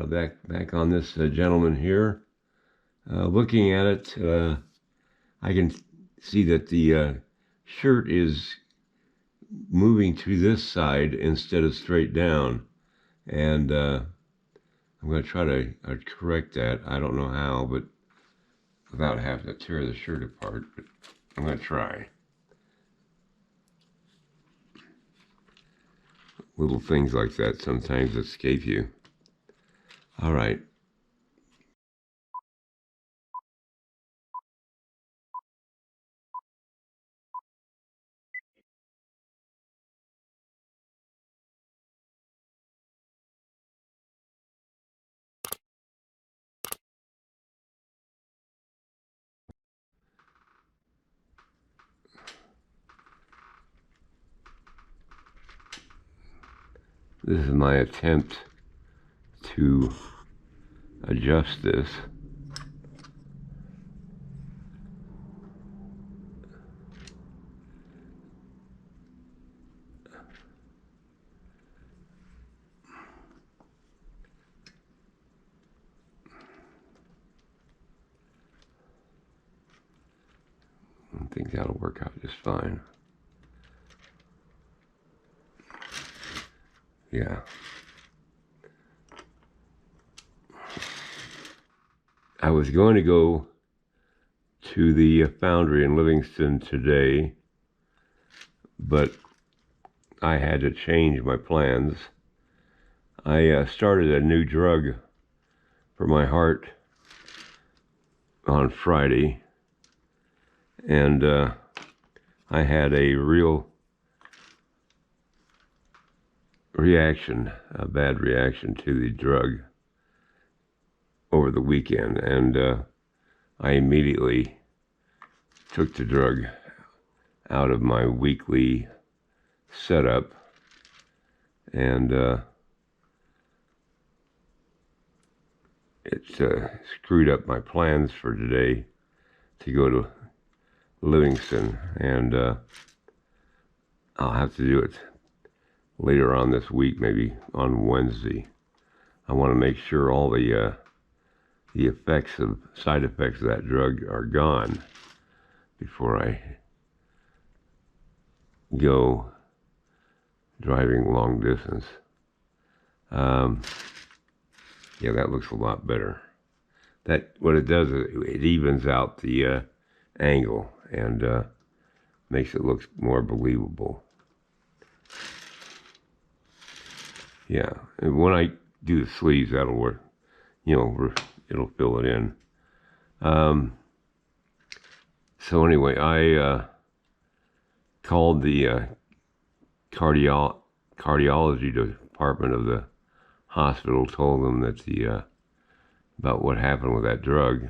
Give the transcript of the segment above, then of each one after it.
Back on this gentleman here. Looking at it, I can see that the shirt is moving to this side instead of straight down, and I'm going to try to correct that. I don't know how, but without having to tear the shirt apart, but I'm going to try. Little things like that sometimes escape you. All right. This is my attempt to adjust this. I think that'll work out just fine. Yeah. I was going to go to the foundry in Livingston today, but I had to change my plans. I started a new drug for my heart on Friday, and I had a real reaction, a bad reaction to the drug over the weekend, and I immediately took the drug out of my weekly setup, and it screwed up my plans for today to go to Livingston, and I'll have to do it later on this week, maybe on Wednesday. I want to make sure all the side effects of that drug are gone before I go driving long distance. Yeah, that looks a lot better. What it does is it evens out the angle and makes it look more believable. Yeah, and when I do the sleeves, that'll work. You know, it'll fill it in. So anyway, I called the cardiology department of the hospital, told them that about what happened with that drug,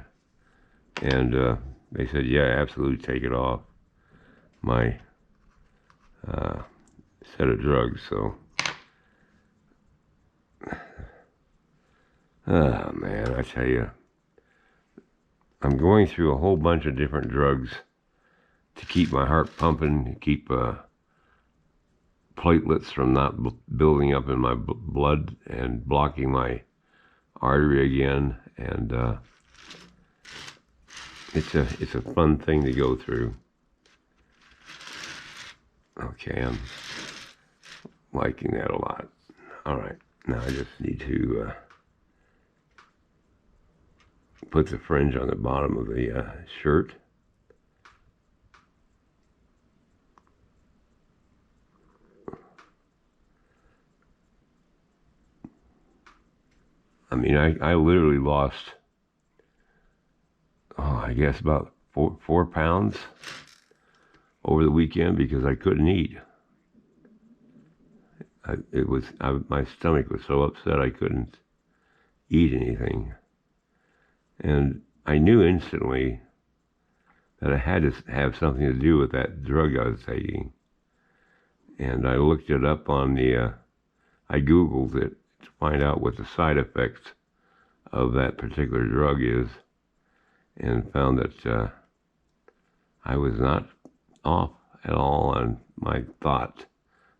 and they said, yeah, absolutely, take it off my set of drugs. So, oh man, I tell you, I'm going through a whole bunch of different drugs to keep my heart pumping, to keep platelets from not building up in my blood and blocking my artery again, and it's a fun thing to go through. Okay, I'm liking that a lot. All right, now I just need to put the fringe on the bottom of the shirt. I mean, I literally lost, I guess about 4 pounds over the weekend because I couldn't eat. My stomach was so upset I couldn't eat anything. And I knew instantly that it had to have something to do with that drug I was taking. And I looked it up on I Googled it to find out what the side effects of that particular drug is, and found that I was not off at all on my thought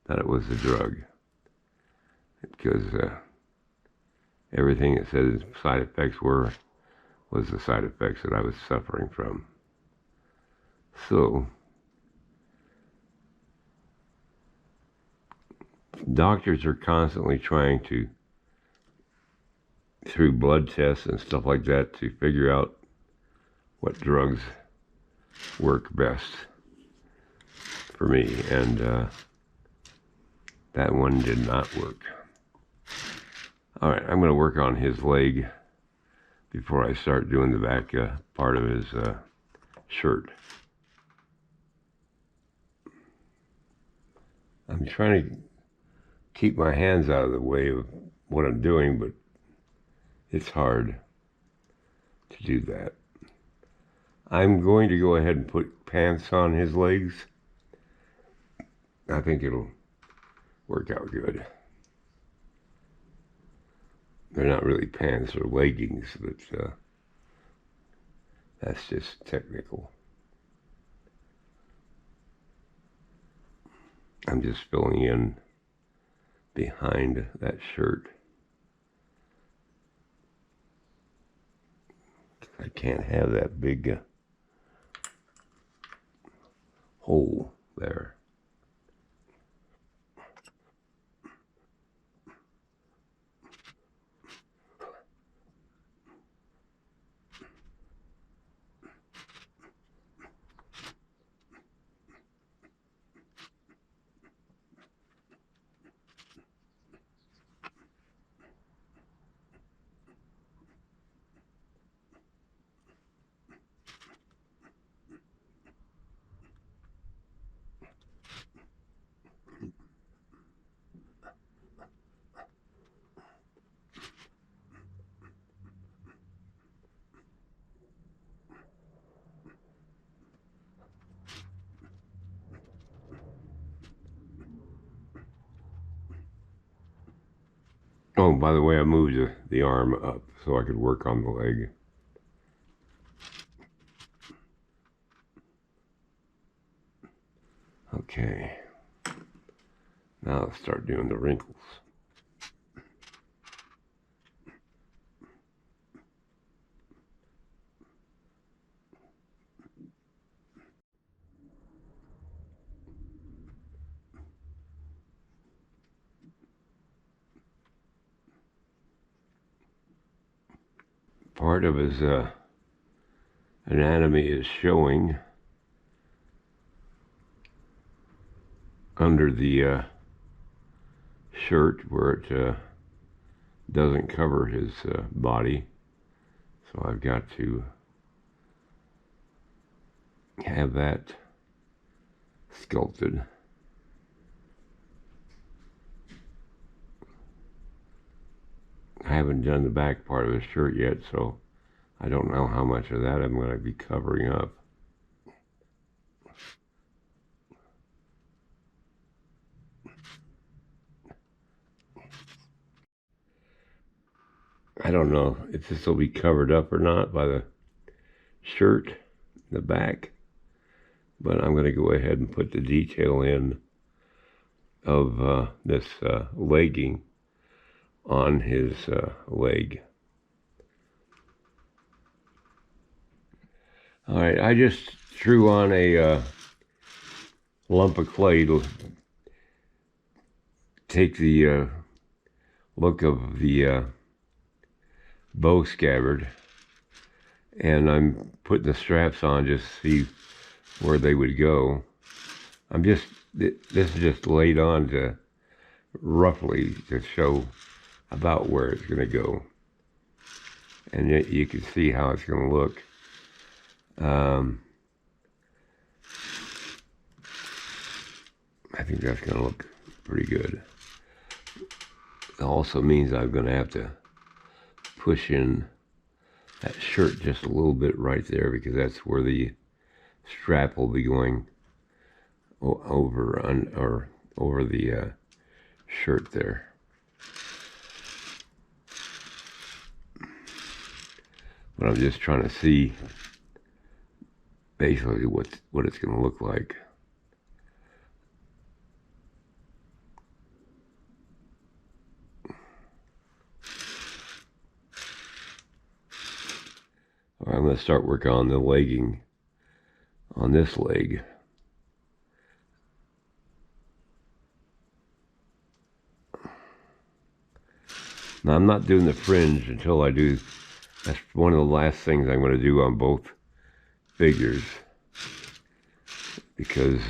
that it was the drug, because everything it said side effects were was the side effects that I was suffering from. So, doctors are constantly trying to, through blood tests and stuff like that, to figure out what drugs work best for me, and that one did not work. All right, I'm going to work on his leg before I start doing the back part of his shirt. I'm trying to keep my hands out of the way of what I'm doing, but it's hard to do that. I'm going to go ahead and put pants on his legs. I think it'll work out good. They're not really pants or leggings, but that's just technical. I'm just filling in behind that shirt. I can't have that big hole there. Oh, by the way, I moved the arm up so I could work on the leg. Okay. Now let's start doing the wrinkles. Part of his anatomy is showing under the shirt where it doesn't cover his body. So I've got to have that sculpted. I haven't done the back part of the shirt yet, so I don't know how much of that I'm going to be covering up. I don't know if this will be covered up or not by the shirt, the back, but I'm going to go ahead and put the detail in of this legging on his leg. All right, I just threw on a lump of clay to take the look of the bow scabbard, and I'm putting the straps on just to see where they would go. This is just laid on to roughly to show about where it's going to go, and yet you can see how it's going to look. I think that's going to look pretty good. It also means I'm going to have to push in that shirt just a little bit right there, because that's where the strap will be going over the shirt there. But I'm just trying to see basically what it's going to look like. I'm going to start working on the legging on this leg. Now, I'm not doing the fringe until I do. That's one of the last things I'm going to do on both figures, because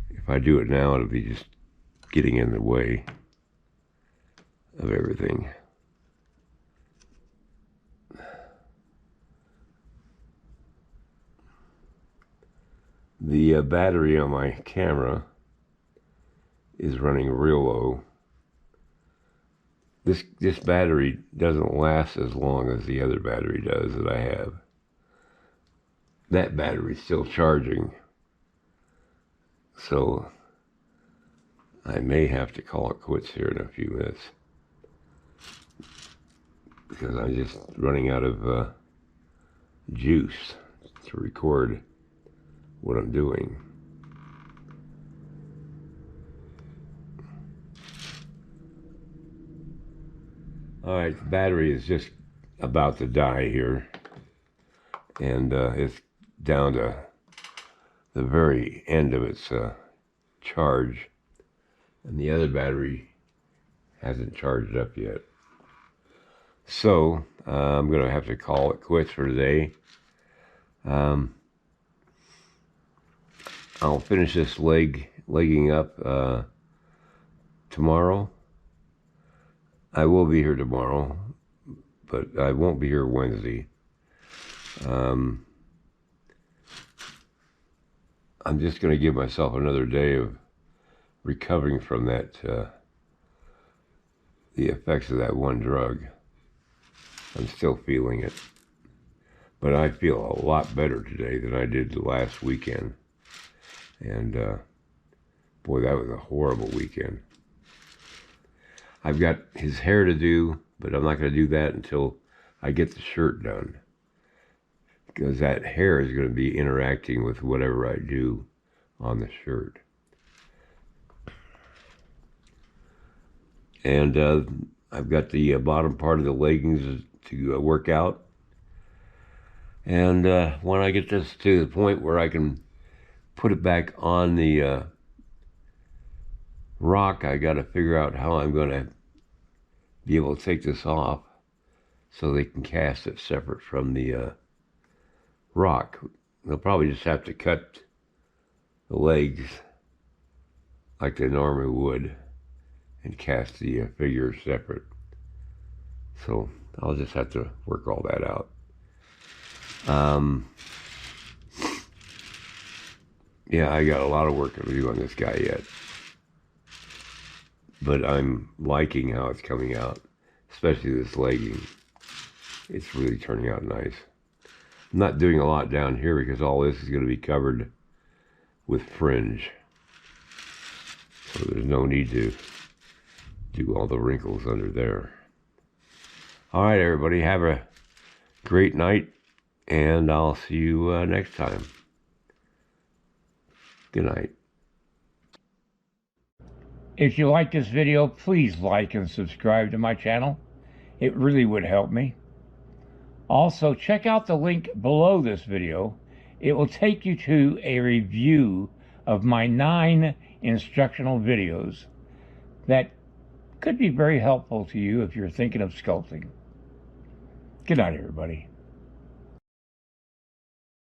if I do it now, it'll be just getting in the way of everything. The battery on my camera is running real low. This battery doesn't last as long as the other battery does that I have. That battery's still charging, so I may have to call it quits here in a few minutes, because I'm just running out of juice to record what I'm doing. Alright, the battery is just about to die here, and it's down to the very end of its charge, and the other battery hasn't charged up yet. So I'm going to have to call it quits for today. I'll finish this legging up tomorrow. I will be here tomorrow, but I won't be here Wednesday. I'm just going to give myself another day of recovering from that, the effects of that one drug. I'm still feeling it, but I feel a lot better today than I did last weekend. And boy, that was a horrible weekend. I've got his hair to do, but I'm not going to do that until I get the shirt done, because that hair is going to be interacting with whatever I do on the shirt. And I've got the bottom part of the leggings to work out. And when I get this to the point where I can put it back on the rock, I got to figure out how I'm going to be able to take this off so they can cast it separate from the rock. They'll probably just have to cut the legs like they normally would and cast the figure separate. So I'll just have to work all that out. Yeah, I got a lot of work to do on this guy yet, but I'm liking how it's coming out, especially this legging. It's really turning out nice. I'm not doing a lot down here because all this is going to be covered with fringe, so there's no need to do all the wrinkles under there. All right, everybody, have a great night, and I'll see you next time. Good night. If you like this video, please like and subscribe to my channel. It really would help me. Also, check out the link below this video. It will take you to a review of my 9 instructional videos that could be very helpful to you if you're thinking of sculpting. Good night, everybody.